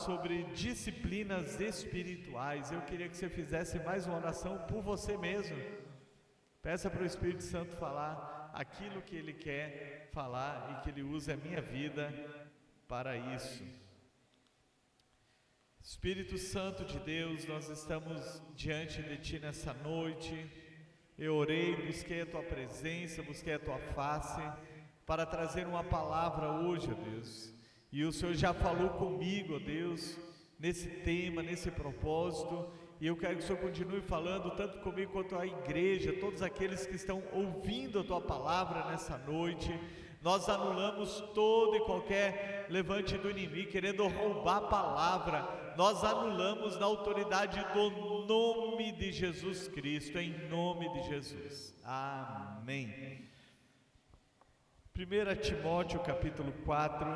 sobre disciplinas espirituais. Eu queria que você fizesse mais uma oração por você mesmo. Peça para o Espírito Santo falar aquilo que Ele quer falar e que Ele use a minha vida para isso. Espírito Santo de Deus, nós estamos diante de Ti nessa noite. Eu orei, busquei a Tua presença, busquei a Tua face para trazer uma palavra hoje, ó Deus. E o Senhor já falou comigo, ó Deus, nesse tema, nesse propósito. E eu quero que o Senhor continue falando tanto comigo quanto a igreja, todos aqueles que estão ouvindo a Tua palavra nessa noite. Nós anulamos todo e qualquer levante do inimigo querendo roubar a palavra. Nós anulamos na autoridade do nome de Jesus Cristo, em nome de Jesus. Amém. 1 Timóteo capítulo 4,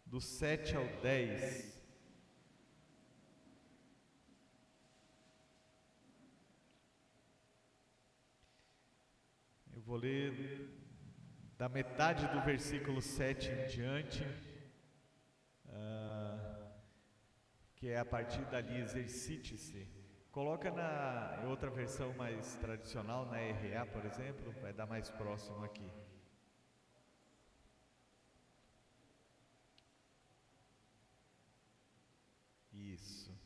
do 7 ao 10. Eu vou ler da metade do versículo 7 em diante, que é a partir dali, exercite-se. Coloca em outra versão mais tradicional, na RA, por exemplo, vai dar mais próximo aqui. Isso.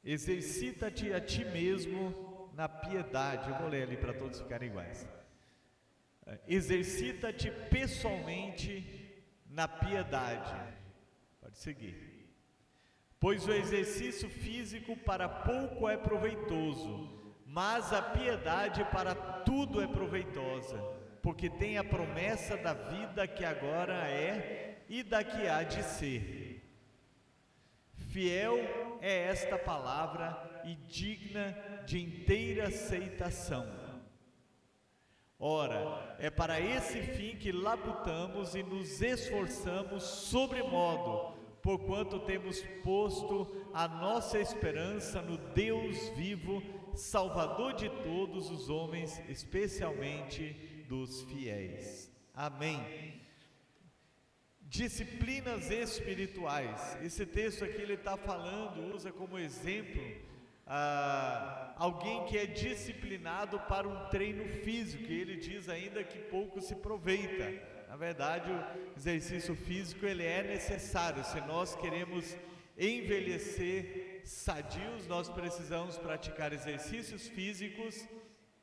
Exercita-te a ti mesmo na piedade. Eu vou ler ali para todos ficarem iguais. Exercita-te pessoalmente na piedade. Pode seguir. Pois o exercício físico para pouco é proveitoso, mas a piedade para tudo é proveitosa, porque tem a promessa da vida que agora é e da que há de ser. Fiel é esta palavra e digna de inteira aceitação. Ora, é para esse fim que labutamos e nos esforçamos sobremodo, porquanto temos posto a nossa esperança no Deus vivo, Salvador de todos os homens, especialmente dos fiéis. Amém. Disciplinas espirituais. Esse texto aqui ele está falando, usa como exemplo alguém que é disciplinado para um treino físico, e ele diz ainda que pouco se aproveita. Na verdade, o exercício físico ele é necessário. Se nós queremos envelhecer sadios, nós precisamos praticar exercícios físicos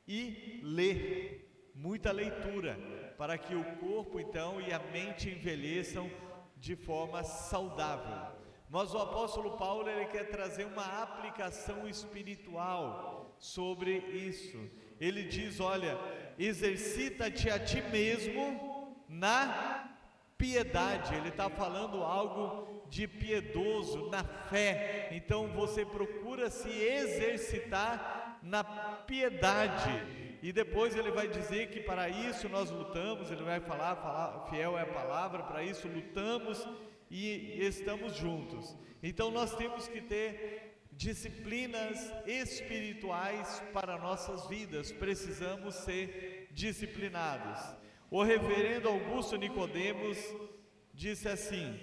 e ler. Muita leitura, para que o corpo então e a mente envelheçam de forma saudável. Mas o apóstolo Paulo ele quer trazer uma aplicação espiritual sobre isso. Ele diz, olha, exercita-te a ti mesmo na piedade. Ele está falando algo de piedoso, na fé. Então você procura se exercitar na piedade. E depois ele vai dizer que para isso nós lutamos, ele vai falar, fiel é a palavra, para isso lutamos e estamos juntos. Então nós temos que ter disciplinas espirituais para nossas vidas, precisamos ser disciplinados. O reverendo Augusto Nicodemos disse assim: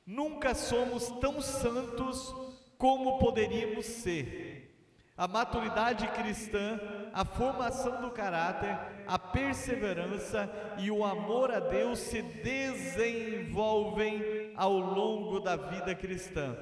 nunca somos tão santos como poderíamos ser. A maturidade cristã, a formação do caráter, a perseverança e o amor a Deus se desenvolvem ao longo da vida cristã.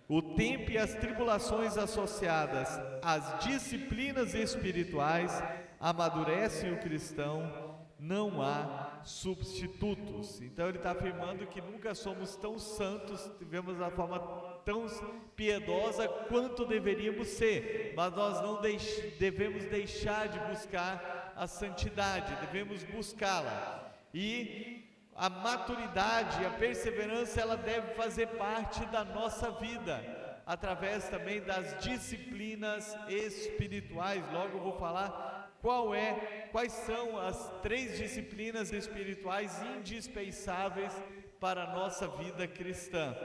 O tempo e as tribulações associadas às disciplinas espirituais amadurecem o cristão, não há substitutos. Então ele está afirmando que nunca somos tão santos, tivemos a forma tão piedosa quanto deveríamos ser, mas nós não devemos deixar de buscar a santidade, devemos buscá-la. E a maturidade, a perseverança, ela deve fazer parte da nossa vida, através também das disciplinas espirituais. Logo eu vou falar quais são as 3 disciplinas espirituais indispensáveis para a nossa vida cristã.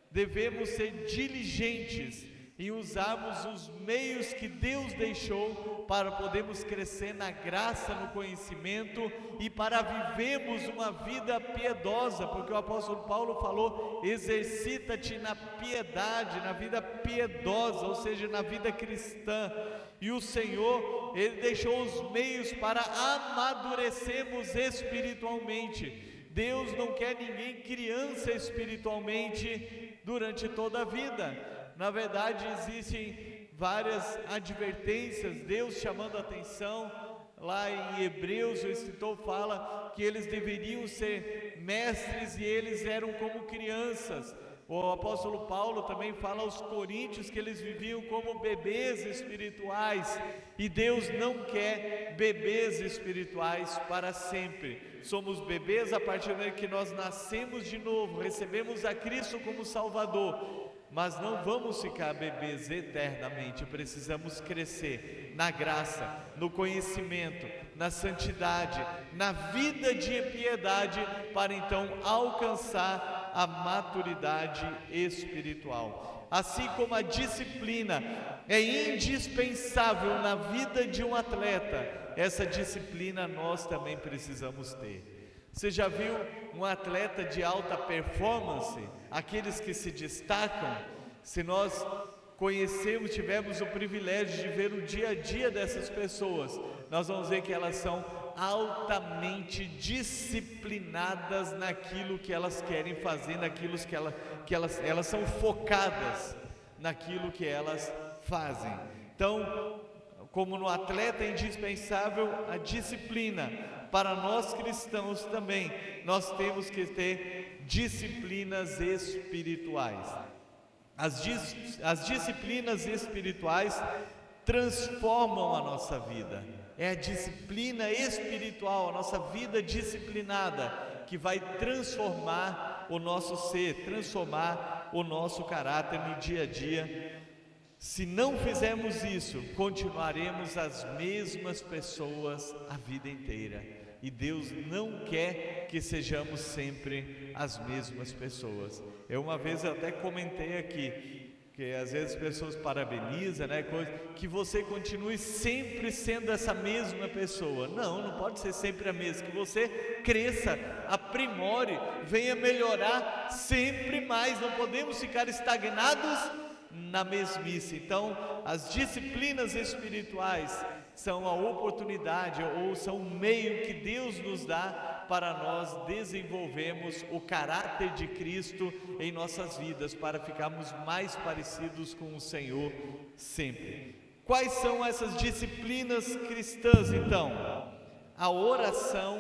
Devemos ser diligentes em usarmos os meios que Deus deixou para podermos crescer na graça, no conhecimento e para vivermos uma vida piedosa, porque o apóstolo Paulo falou: exercita-te na piedade, na vida piedosa, ou seja, na vida cristã. E o Senhor, Ele deixou os meios para amadurecermos espiritualmente. Deus não quer ninguém criança espiritualmente durante toda a vida. Na verdade, existem várias advertências, Deus chamando a atenção. Lá em Hebreus, o escritor fala que eles deveriam ser mestres e eles eram como crianças. O apóstolo Paulo também fala aos coríntios que eles viviam como bebês espirituais, e Deus não quer bebês espirituais para sempre. Somos bebês a partir do momento que nós nascemos de novo, recebemos a Cristo como Salvador, mas não vamos ficar bebês eternamente. Precisamos crescer na graça, no conhecimento, na santidade, na vida de piedade, para então alcançar a maturidade espiritual. Assim como a disciplina é indispensável na vida de um atleta, essa disciplina nós também precisamos ter. Você já viu um atleta de alta performance, aqueles que se destacam? Se nós conhecemos, tivemos o privilégio de ver o dia a dia dessas pessoas, nós vamos ver que elas são altamente disciplinadas naquilo que elas querem fazer, naquilo que elas são focadas naquilo que elas fazem. Então, como no atleta é indispensável a disciplina, para nós cristãos também, nós temos que ter disciplinas espirituais. As disciplinas espirituais transformam a nossa vida. É a disciplina espiritual, a nossa vida disciplinada, que vai transformar o nosso ser, transformar o nosso caráter no dia a dia. Se não fizermos isso, continuaremos as mesmas pessoas a vida inteira. E Deus não quer que sejamos sempre as mesmas pessoas. Uma vez eu até comentei aqui, que às vezes as pessoas parabenizam, né, que você continue sempre sendo essa mesma pessoa. Não pode ser sempre a mesma, que você cresça, aprimore, venha melhorar sempre mais. Não podemos ficar estagnados na mesmice. Então, as disciplinas espirituais são a oportunidade, ou são o meio que Deus nos dá para nós desenvolvermos o caráter de Cristo em nossas vidas, para ficarmos mais parecidos com o Senhor sempre. Quais são essas disciplinas cristãs então? A oração,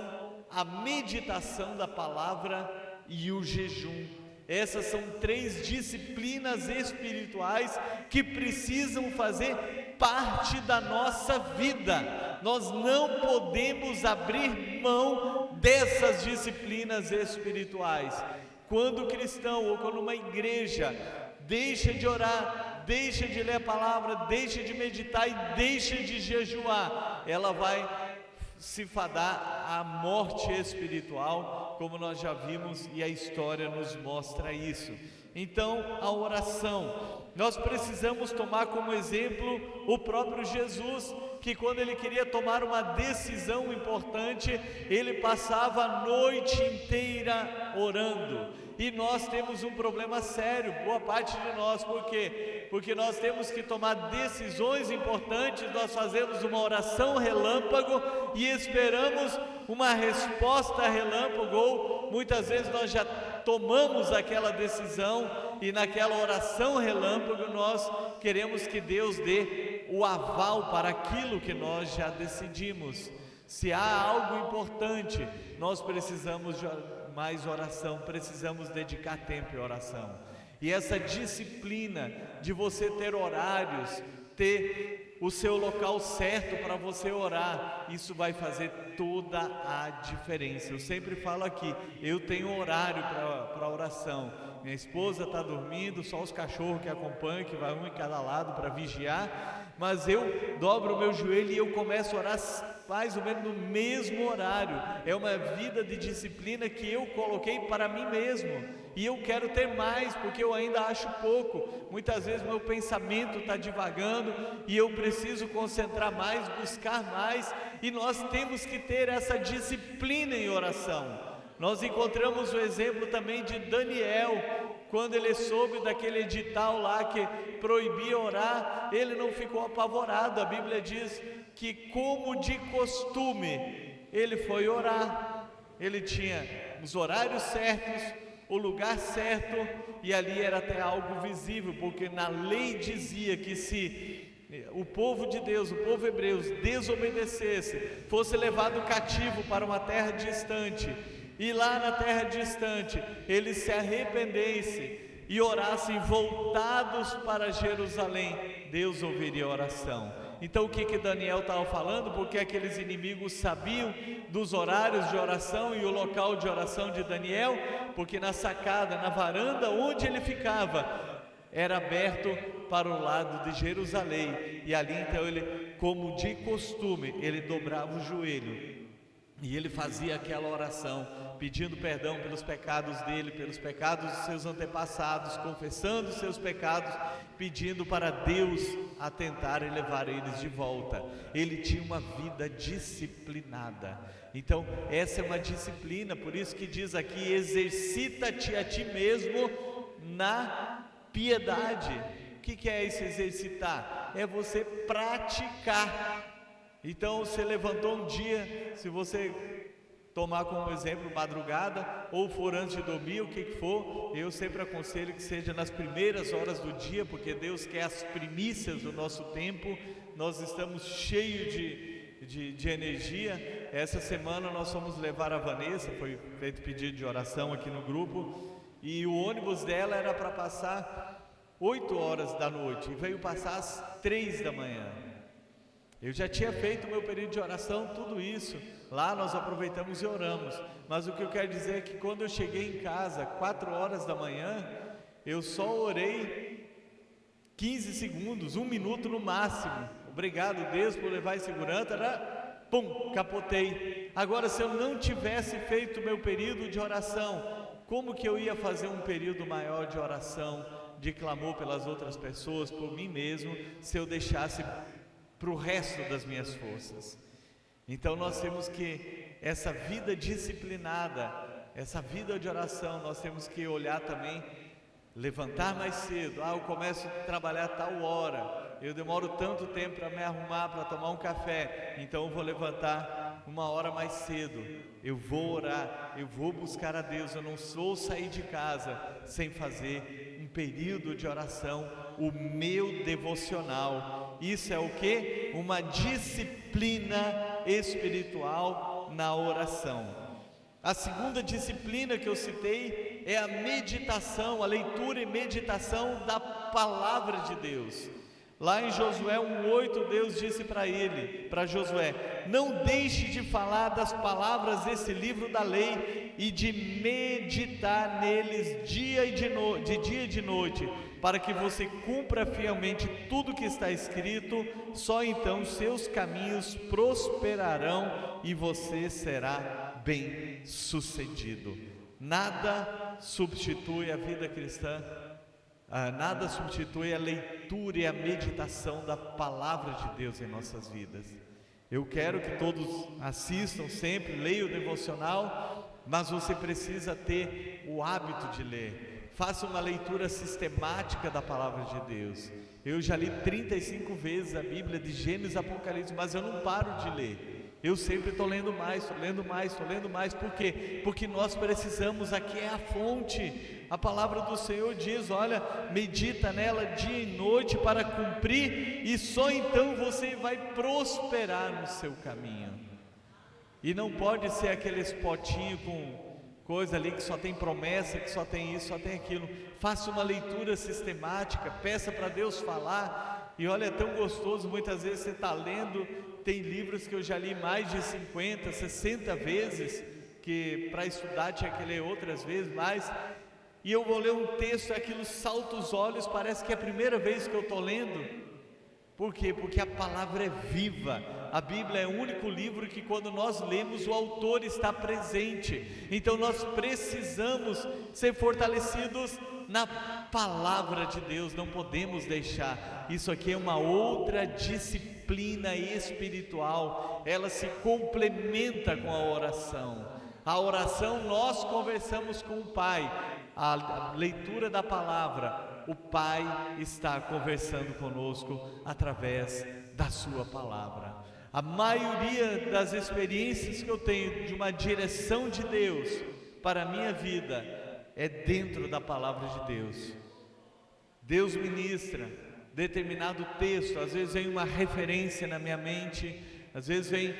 a meditação da palavra e o jejum. Essas são 3 disciplinas espirituais que precisam fazer parte da nossa vida. Nós não podemos abrir mão dessas disciplinas espirituais. Quando o cristão ou quando uma igreja deixa de orar, deixa de ler a palavra, deixa de meditar e deixa de jejuar, ela vai se fadar à morte espiritual, como nós já vimos, e a história nos mostra isso. Então, a oração, nós precisamos tomar como exemplo o próprio Jesus, que quando ele queria tomar uma decisão importante, ele passava a noite inteira orando. E nós temos um problema sério, boa parte de nós. Por quê? Porque nós temos que tomar decisões importantes, nós fazemos uma oração relâmpago e esperamos uma resposta relâmpago, ou muitas vezes nós já tomamos aquela decisão e naquela oração relâmpago nós queremos que Deus dê o aval para aquilo que nós já decidimos. Se há algo importante, nós precisamos de mais oração, precisamos dedicar tempo em oração. E essa disciplina de você ter horários, ter o seu local certo para você orar, isso vai fazer toda a diferença. Eu sempre falo aqui, eu tenho horário para oração. minha esposa está dormindo, só os cachorros que acompanham, que vai um em cada lado para vigiar, mas eu dobro o meu joelho e eu começo a orar mais ou menos no mesmo horário. É uma vida de disciplina que eu coloquei para mim mesmo, e eu quero ter mais, porque eu ainda acho pouco. Muitas vezes meu pensamento está divagando, e eu preciso concentrar mais, buscar mais, e nós temos que ter essa disciplina em oração. Nós encontramos o exemplo também de Daniel, quando ele soube daquele edital lá que proibia orar, ele não ficou apavorado. A Bíblia diz que, como de costume, ele foi orar. Ele tinha os horários certos, o lugar certo, e ali era até algo visível, porque na lei dizia que se o povo de Deus, o povo hebreu, desobedecesse, fosse levado cativo para uma terra distante, e lá na terra distante eles se arrependessem e orassem voltados para Jerusalém, Deus ouviria a oração. Então o que Daniel estava falando? Porque aqueles inimigos sabiam dos horários de oração e o local de oração de Daniel, porque na sacada, na varanda onde ele ficava, era aberto para o lado de Jerusalém, e ali então ele, como de costume, ele dobrava o joelho e ele fazia aquela oração, pedindo perdão pelos pecados dele, pelos pecados dos seus antepassados, confessando os seus pecados, pedindo para Deus atentar e levar eles de volta. Ele tinha uma vida disciplinada. Então essa é uma disciplina, por isso que diz aqui: exercita-te a ti mesmo na piedade. O que é esse exercitar? É você praticar. Então você levantou um dia, se você tomar como exemplo madrugada, ou for antes de dormir, o que for, eu sempre aconselho que seja nas primeiras horas do dia, porque Deus quer as primícias do nosso tempo. Nós estamos cheios de energia. Essa semana nós fomos levar a Vanessa, foi feito pedido de oração aqui no grupo, e o ônibus dela era para passar 8 horas da noite, e veio passar às 3 da manhã. Eu já tinha feito o meu período de oração, tudo isso. Lá nós aproveitamos e oramos. Mas o que eu quero dizer é que quando eu cheguei em casa, 4 horas da manhã, eu só orei 15 segundos, 1 minuto no máximo. Obrigado, Deus, por levar em segurança. Pum, capotei. Agora, se eu não tivesse feito o meu período de oração, como que eu ia fazer um período maior de oração, de clamor pelas outras pessoas, por mim mesmo, se eu deixasse para o resto das minhas forças? Então nós temos que, essa vida disciplinada, essa vida de oração, nós temos que olhar também, levantar mais cedo. Eu começo a trabalhar a tal hora, eu demoro tanto tempo para me arrumar, para tomar um café, então eu vou levantar 1 hora mais cedo, eu vou orar, eu vou buscar a Deus. Eu não vou sair de casa sem fazer um período de oração, o meu devocional. Isso é o que? Uma disciplina espiritual na oração. A segunda disciplina que eu citei é a meditação, a leitura e meditação da palavra de Deus. Lá em Josué 1:8, Deus disse para Josué: não deixe de falar das palavras desse livro da lei e de meditar neles de dia e de noite, para que você cumpra fielmente tudo que está escrito. Só então seus caminhos prosperarão e você será bem sucedido. Nada substitui a vida cristã, nada substitui a leitura e a meditação da palavra de Deus em nossas vidas. Eu quero que todos assistam sempre, leiam o devocional, mas você precisa ter o hábito de ler. Faça uma leitura sistemática da palavra de Deus. Eu já li 35 vezes a Bíblia, de Gênesis a Apocalipse, mas eu não paro de ler. Eu sempre estou lendo mais, estou lendo mais, estou lendo mais. Por quê? Porque nós precisamos, aqui é a fonte. A palavra do Senhor diz: olha, medita nela dia e noite para cumprir, e só então você vai prosperar no seu caminho. E não pode ser aqueles potinhos com coisa ali que só tem promessa, que só tem isso, só tem aquilo. Faça uma leitura sistemática, peça para Deus falar. E olha, é tão gostoso, muitas vezes você está lendo. Tem livros que eu já li mais de 50, 60 vezes, que para estudar tinha que ler outras vezes mais. e eu vou ler um texto, aquilo salta os olhos, parece que é a primeira vez que eu estou lendo. Por quê? Porque a palavra é viva. A Bíblia é o único livro que, quando nós lemos, o autor está presente. Então nós precisamos ser fortalecidos na palavra de Deus, não podemos deixar. Isso aqui é uma outra disciplina espiritual, ela se complementa com a oração. A oração, nós conversamos com o Pai. A leitura da palavra, o Pai está conversando conosco através da sua palavra. A maioria das experiências que eu tenho de uma direção de Deus para a minha vida é dentro da palavra de Deus. Deus ministra determinado texto, às vezes vem uma referência na minha mente, às vezes vem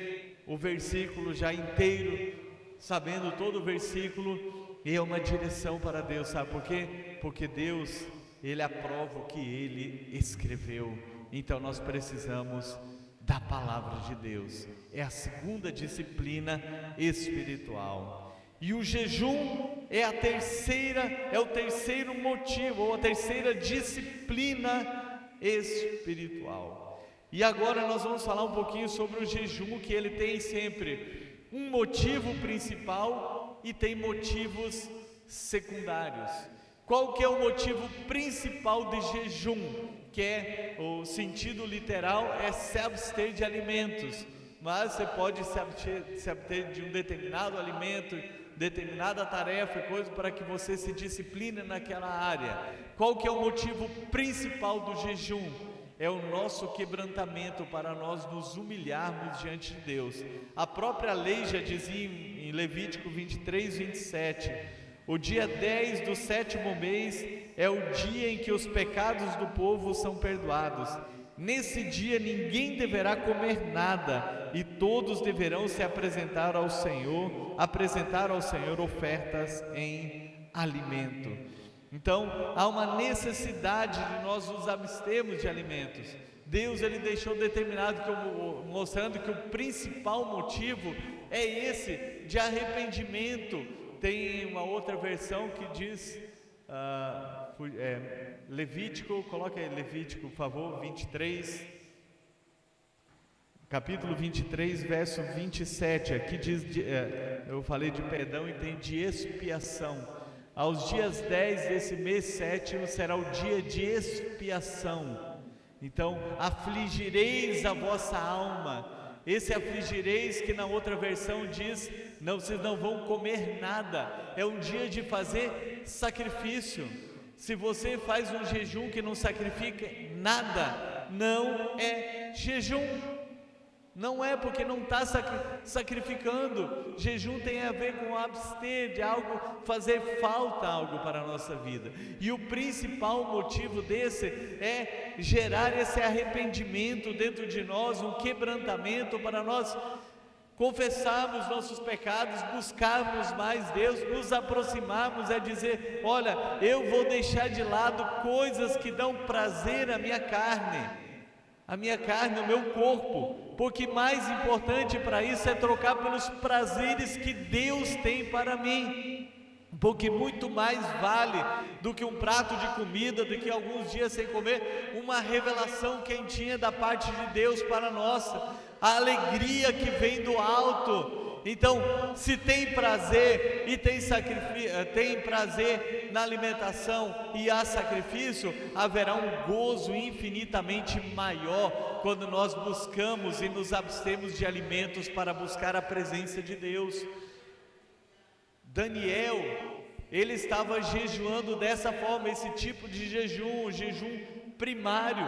o versículo já inteiro, sabendo todo o versículo, e é uma direção para Deus, sabe por quê? Porque Deus, Ele aprova o que Ele escreveu. Então nós precisamos da palavra de Deus. É a segunda disciplina espiritual. E o jejum é o terceiro motivo, ou a terceira disciplina espiritual. E agora nós vamos falar um pouquinho sobre o jejum, que ele tem sempre um motivo principal e tem motivos secundários. Qual que é o motivo principal de jejum? Que é, o sentido literal é se abster de alimentos, mas você pode se abster de um determinado alimento, determinada tarefa, coisa para que você se discipline naquela área. Qual que é o motivo principal do jejum? É o nosso quebrantamento, para nós nos humilharmos diante de Deus. A própria lei já dizia em Levítico 23, 27, o dia 10 do 7º mês é o dia em que os pecados do povo são perdoados. Nesse dia ninguém deverá comer nada, e todos deverão se apresentar ao Senhor ofertas em alimento. Então, há uma necessidade de nós nos abstermos de alimentos. Deus, Ele deixou determinado, mostrando que o principal motivo é esse, de arrependimento. Tem uma outra versão que diz, Levítico, coloca aí Levítico, por favor, 23, capítulo 23, verso 27, aqui diz, eu falei de perdão e tem de expiação. Aos dias 10 desse mês 7º será o dia de expiação. Então, afligireis a vossa alma. Esse afligireis, que na outra versão diz, vocês não vão comer nada. É um dia de fazer sacrifício. Se você faz um jejum que não sacrifica nada, não é jejum. Não é, porque não está sacrificando. Jejum tem a ver com abster de algo, fazer falta algo para a nossa vida. E o principal motivo desse é gerar esse arrependimento dentro de nós, um quebrantamento para nós confessarmos nossos pecados, buscarmos mais Deus, nos aproximarmos, é dizer, olha, eu vou deixar de lado coisas que dão prazer à minha carne, o meu corpo, porque mais importante para isso é trocar pelos prazeres que Deus tem para mim, porque muito mais vale do que um prato de comida, do que alguns dias sem comer, uma revelação quentinha da parte de Deus para nós, a alegria que vem do alto. Então, se tem prazer e tem prazer na alimentação e há sacrifício, haverá um gozo infinitamente maior quando nós buscamos e nos abstemos de alimentos para buscar a presença de Deus. Daniel, ele estava jejuando dessa forma, esse tipo de jejum, o jejum primário.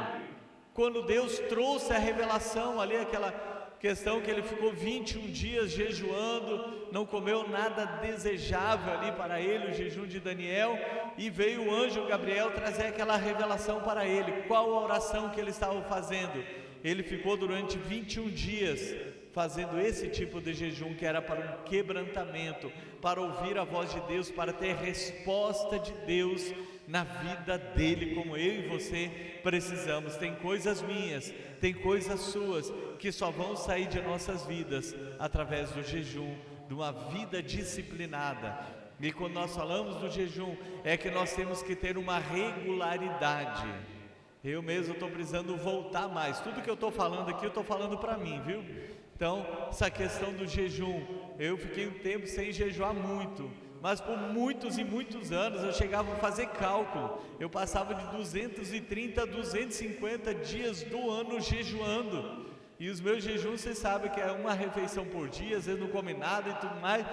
Quando Deus trouxe a revelação ali, aquela questão que ele ficou 21 dias jejuando, não comeu nada desejável ali para ele, o jejum de Daniel, e veio o anjo Gabriel trazer aquela revelação para ele. Qual a oração que ele estava fazendo? Ele ficou durante 21 dias fazendo esse tipo de jejum, que era para um quebrantamento, para ouvir a voz de Deus, para ter resposta de Deus na vida dele, como eu e você precisamos. Tem coisas minhas, tem coisas suas, que só vão sair de nossas vidas através do jejum, de uma vida disciplinada. E quando nós falamos do jejum, é que nós temos que ter uma regularidade. Eu mesmo estou precisando voltar mais. Tudo que eu estou falando aqui, eu estou falando para mim, viu? Então, essa questão do jejum, eu fiquei um tempo sem jejuar muito, mas por muitos e muitos anos eu chegava a fazer cálculo. Eu passava de 230 a 250 dias do ano jejuando. E os meus jejuns, vocês sabem que é uma refeição por dia, às vezes não come nada e tudo mais.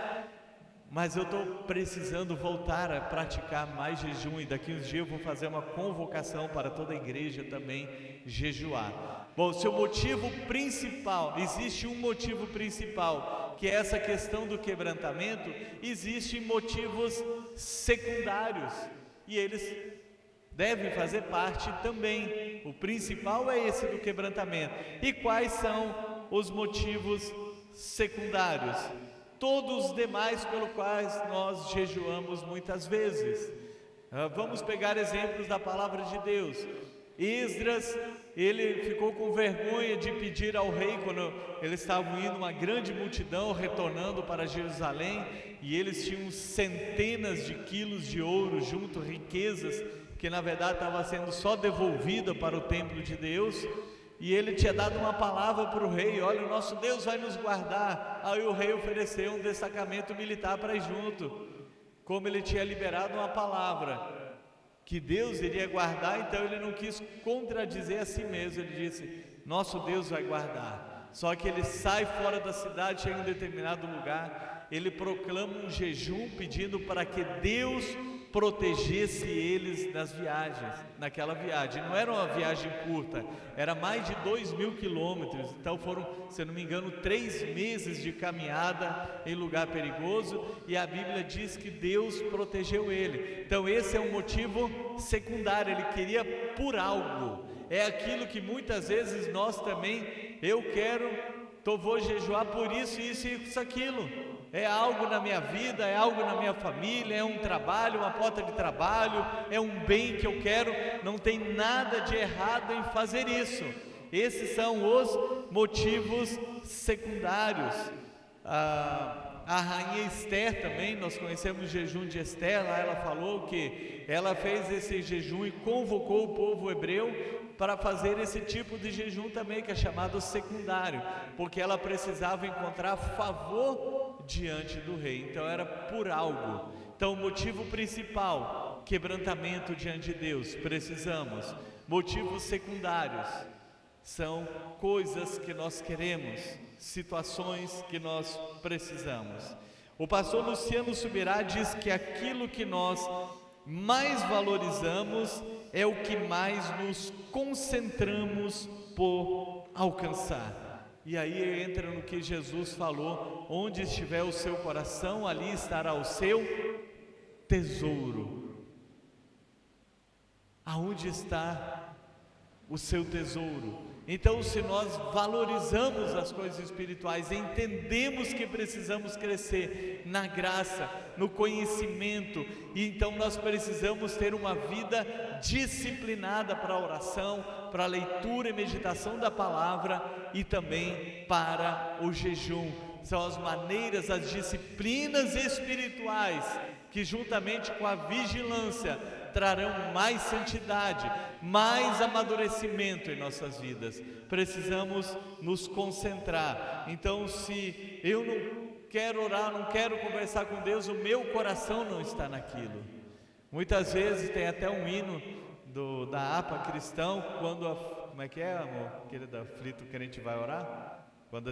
Mas eu estou precisando voltar a praticar mais jejum, e daqui uns dias eu vou fazer uma convocação para toda a igreja também jejuar. Bom, seu motivo principal, existe um motivo principal, que é essa questão do quebrantamento. Existem motivos secundários, e eles devem fazer parte também. O principal é esse do quebrantamento. E quais são os motivos secundários? Todos os demais pelos quais nós jejuamos muitas vezes. Vamos pegar exemplos da palavra de Deus. Esdras, ele ficou com vergonha de pedir ao rei, quando eles estavam indo, uma grande multidão retornando para Jerusalém, e eles tinham centenas de quilos de ouro junto, riquezas que na verdade estava sendo só devolvida para o templo de Deus. E ele tinha dado uma palavra para o rei: olha, o nosso Deus vai nos guardar. Aí o rei ofereceu um destacamento militar para ir junto. Como ele tinha liberado uma palavra que Deus iria guardar, então ele não quis contradizer a si mesmo. Ele disse: nosso Deus vai guardar. Só que ele sai fora da cidade, chega em um determinado lugar, ele proclama um jejum pedindo para que Deus protegesse eles nas viagens, naquela viagem. Não era uma viagem curta, era mais de 2.000 quilômetros, então foram, se eu não me engano, 3 meses de caminhada em lugar perigoso, e a Bíblia diz que Deus protegeu ele. Então esse é um motivo secundário, ele queria por algo. É aquilo que muitas vezes nós também, vou jejuar por isso, isso e isso, aquilo. É algo na minha vida, é algo na minha família, é um trabalho, uma porta de trabalho, é um bem que eu quero. Não tem nada de errado em fazer isso. Esses são os motivos secundários. A rainha Esther também, nós conhecemos o jejum de Esther. Lá ela falou que ela fez esse jejum e convocou o povo hebreu para fazer esse tipo de jejum também, que é chamado secundário, porque ela precisava encontrar favor diante do rei. Então era por algo. Então o motivo principal, quebrantamento diante de Deus, precisamos. Motivos secundários são coisas que nós queremos, situações que nós precisamos. O pastor Luciano Subirá diz que aquilo que nós mais valorizamos é o que mais nos concentramos por alcançar. E aí entra no que Jesus falou: onde estiver o seu coração, ali estará o seu tesouro. Aonde está o seu tesouro? Então, se nós valorizamos as coisas espirituais, entendemos que precisamos crescer na graça, no conhecimento, e então nós precisamos ter uma vida disciplinada para a oração, para a leitura e meditação da palavra, e também para o jejum. São as maneiras, as disciplinas espirituais que, juntamente com a vigilância, trarão mais santidade, mais amadurecimento em nossas vidas. Precisamos nos concentrar. Então, se eu não quero orar, não quero conversar com Deus, o meu coração não está naquilo. Muitas vezes tem até um hino da APA Cristão, quando como é que é, amor? Aquele da aflito crente vai orar? Quando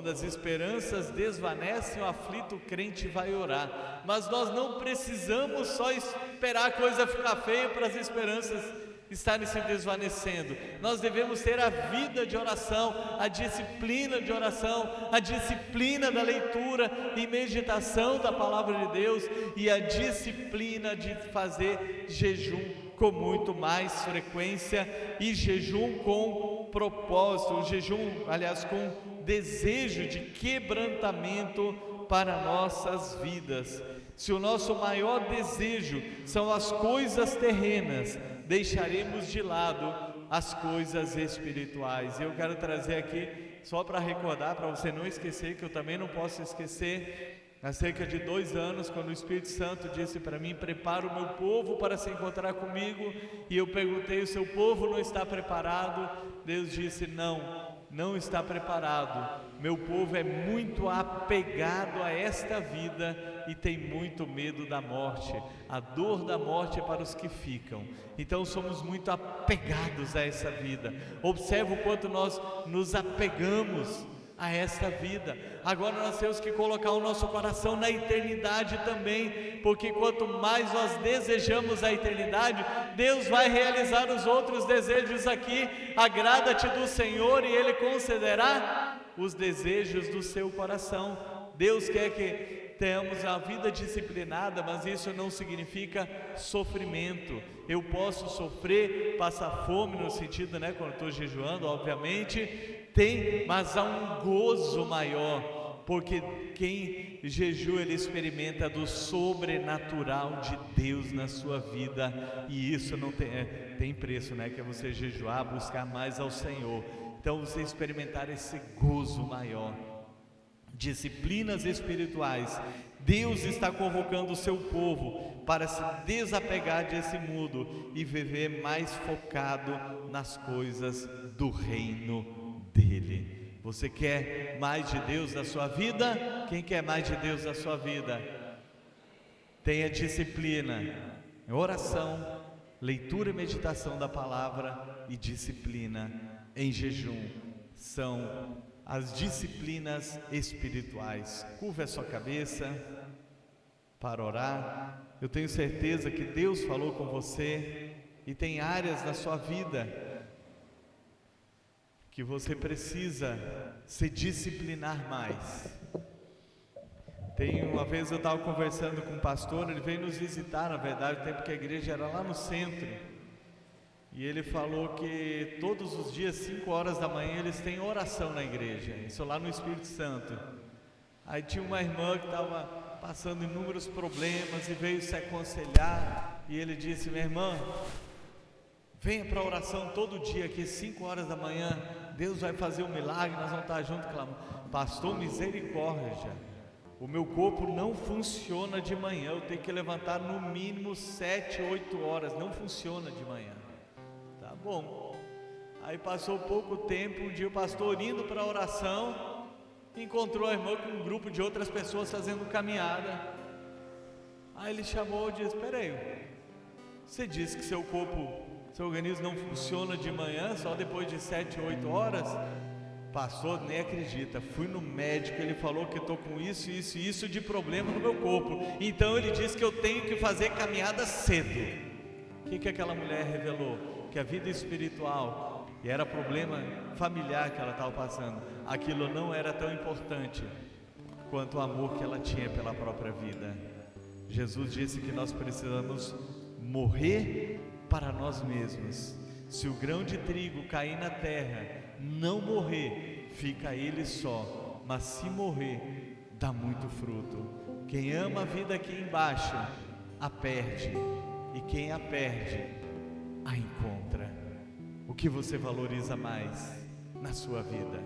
as esperanças desvanecem, o aflito crente vai orar. Mas nós não precisamos só esperar a coisa ficar feia para as esperanças estarem se desvanecendo. Nós devemos ter a vida de oração, a disciplina de oração, a disciplina da leitura e meditação da palavra de Deus, e a disciplina de fazer jejum com muito mais frequência, e jejum com propósito, o jejum, aliás, com desejo de quebrantamento para nossas vidas. Se o nosso maior desejo são as coisas terrenas, deixaremos de lado as coisas espirituais. Eu quero trazer aqui só para recordar, para você não esquecer, que eu também não posso esquecer. Há cerca de 2 anos, quando o Espírito Santo disse para mim: prepara o meu povo para se encontrar comigo, e eu perguntei: o seu povo não está preparado? Deus disse: não está preparado. Meu povo é muito apegado a esta vida e tem muito medo da morte. A dor da morte é para os que ficam. Então somos muito apegados a essa vida. Observa o quanto nós nos apegamos a esta vida. Agora nós temos que colocar o nosso coração na eternidade também, porque quanto mais nós desejamos a eternidade, Deus vai realizar os outros desejos aqui. Agrada-te do Senhor e Ele concederá os desejos do seu coração. Deus quer que tenhamos a vida disciplinada, mas isso não significa sofrimento. Eu posso sofrer, passar fome no sentido, quando estou jejuando, obviamente, mas há um gozo maior, porque quem jejua, ele experimenta do sobrenatural de Deus na sua vida, e isso não tem preço, que é você jejuar, buscar mais ao Senhor. Então você experimentar esse gozo maior. Disciplinas espirituais. Deus está convocando o seu povo para se desapegar desse mundo e viver mais focado nas coisas do reino dele. Você quer mais de Deus na sua vida? Quem quer mais de Deus na sua vida? Tenha disciplina, oração, leitura e meditação da palavra e disciplina em jejum. São as disciplinas espirituais. Curva a sua cabeça para orar. Eu tenho certeza que Deus falou com você e tem áreas na sua vida que você precisa se disciplinar mais. Uma vez eu estava conversando com um pastor, ele veio nos visitar, na verdade, o tempo que a igreja era lá no centro, e ele falou que todos os dias, 5 horas da manhã, eles têm oração na igreja, isso lá no Espírito Santo. Aí tinha uma irmã que estava passando inúmeros problemas e veio se aconselhar, e ele disse: minha irmã, venha para a oração todo dia aqui, 5 horas da manhã, Deus vai fazer um milagre, nós vamos estar juntos clamando. Pastor, misericórdia, o meu corpo não funciona de manhã, eu tenho que levantar no mínimo 7, 8 horas, não funciona de manhã. Tá bom. Aí passou pouco tempo, um dia o pastor indo para a oração, encontrou a irmã com um grupo de outras pessoas fazendo caminhada. Aí ele chamou e disse: espera aí, você disse que seu organismo não funciona de manhã, só depois de 7, 8 horas? Pastor, nem acredita, fui no médico, ele falou que estou com isso de problema no meu corpo, então ele disse que eu tenho que fazer caminhada cedo. O que aquela mulher revelou? Que a vida espiritual, e era problema familiar que ela estava passando, aquilo não era tão importante quanto o amor que ela tinha pela própria vida. Jesus disse que nós precisamos morrer para nós mesmos. Se o grão de trigo cair na terra, não morrer, fica ele só, mas se morrer, dá muito fruto. Quem ama a vida aqui embaixo, a perde, e quem a perde, a encontra. O que você valoriza mais na sua vida?